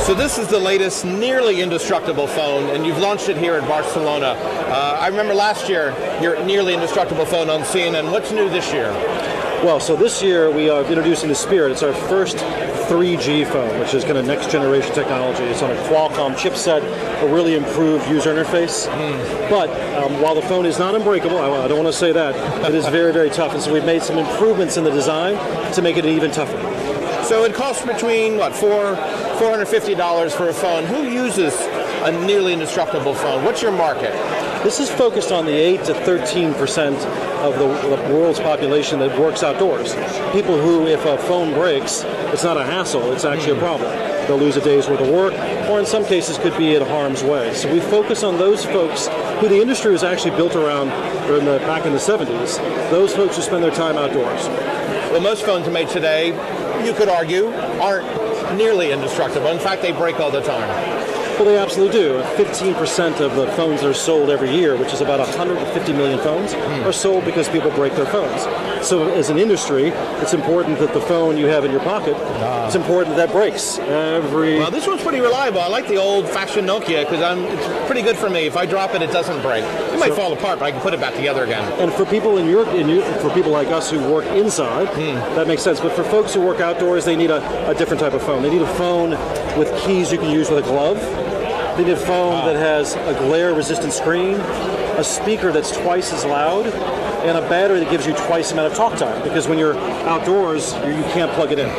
So this is the latest nearly indestructible phone, and you've launched it here in Barcelona. I remember last year, your nearly indestructible phone on CNN. What's new this year? Well, so this year we are introducing the Spirit. It's our first 3G phone, which is kind of next generation technology. It's on a Qualcomm chipset, a really improved user interface. But while the phone is not unbreakable, I don't want to say that, it is very, very tough. And so we've made some improvements in the design to make it even tougher. So it costs between, what, $450 for a phone. Who uses a nearly indestructible phone? What's your market? This is focused on the 8 to 13% of the world's population that works outdoors. People who, if a phone breaks, it's not a hassle, it's actually a problem. They'll lose a day's worth of work, or in some cases could be in harm's way. So we focus on those folks who the industry was actually built around back in the 70s, those folks who spend their time outdoors. Well, most phones made today, you could argue, aren't nearly indestructible. In fact, they break all the time. Well, they absolutely do. 15% of the phones that are sold every year, which is about 150 million phones, are sold because people break their phones. So as an industry, it's important that the phone you have in your pocket, it's important that breaks Well, this one's pretty reliable. I like the old-fashioned Nokia because it's pretty good for me. If I drop it, it doesn't break. It might fall apart, but I can put it back together again. And for people for people like us who work inside, that makes sense. But for folks who work outdoors, they need a different type of phone. They need a phone with keys you can use with a glove. They need a phone that has a glare-resistant screen, a speaker that's twice as loud, and a battery that gives you twice the amount of talk time. Because when you're outdoors, you can't plug it in.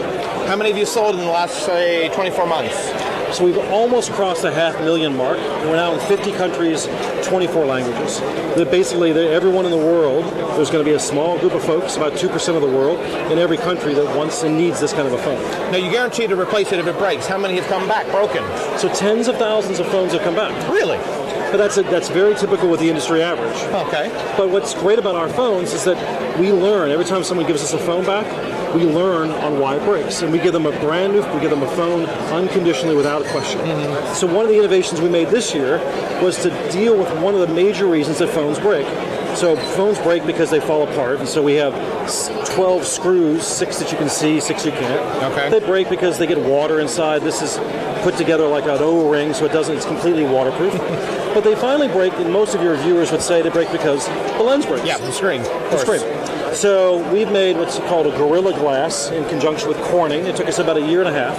How many have you sold in the last, say, 24 months? So we've almost crossed the 500,000 mark. We're now in 50 countries, 24 languages. Basically, everyone in the world, there's going to be a small group of folks, about 2% of the world, in every country that wants and needs this kind of a phone. Now, you guarantee to replace it if it breaks. How many have come back broken? So tens of thousands of phones have come back. Really? But that's very typical with the industry average. Okay. But what's great about our phones is that we learn. Every time someone gives us a phone back, we learn on why it breaks. And we give them a phone unconditionally without a question. So one of the innovations we made this year was to deal with one of the major reasons that phones break. So phones break because they fall apart, and so we have 12 screws, 6 that you can see, 6 you can't. Okay. They break because they get water inside. This is put together like an O-ring, so it's completely waterproof. But they finally break, and most of your viewers would say they break because the lens breaks. Yeah, the screen. The screen. So we've made what's called a Gorilla Glass in conjunction with Corning. It took us about a year and a half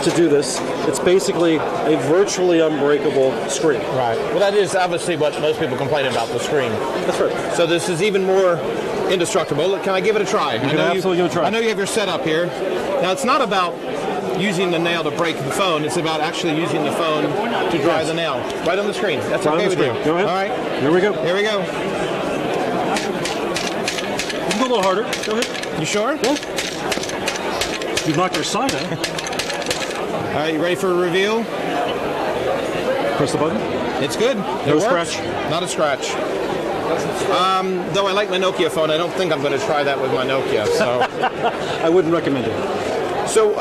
to do this. It's basically a virtually unbreakable screen. Right. Well, that is obviously what most people complain about, the screen. That's right. So this is even more indestructible. Can I give it a try? You can absolutely give it a try. I know you have your setup here. Now, it's not about using the nail to break the phone. It's about actually using the phone to drive the nail. Right on the screen. That's okay with you. Go ahead. All right. Here we go. Here we go. You can go a little harder. Go ahead. You sure? Yeah. You've knocked your side out. All right, you ready for a reveal? Press the button. It's good. No scratch? Not a scratch. Though I like my Nokia phone, I don't think I'm going to try that with my Nokia. So I wouldn't recommend it. So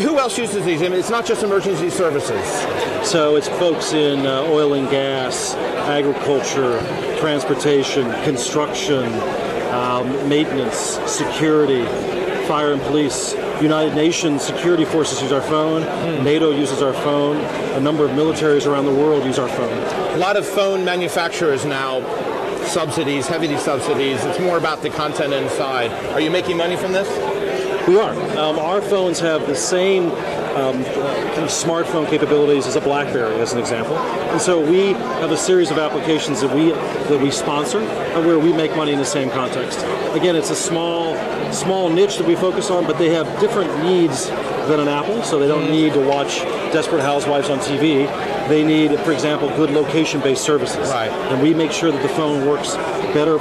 who else uses these? I mean, it's not just emergency services. So it's folks in oil and gas, agriculture, transportation, construction, maintenance, security, fire and police. United Nations security forces use our phone. NATO uses our phone. A number of militaries around the world use our phone. A lot of phone manufacturers now, subsidies, heavy subsidies. It's more about the content inside. Are you making money from this? We are. Our phones have the same kind of smartphone capabilities as a BlackBerry, as an example. And so we have a series of applications that we sponsor and where we make money in the same context. Again, it's a small niche that we focus on, but they have different needs than an Apple, so they don't need to watch Desperate Housewives on TV. They need, for example, good location-based services. Right. And we make sure that the phone works better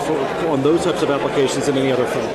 on those types of applications than any other phone.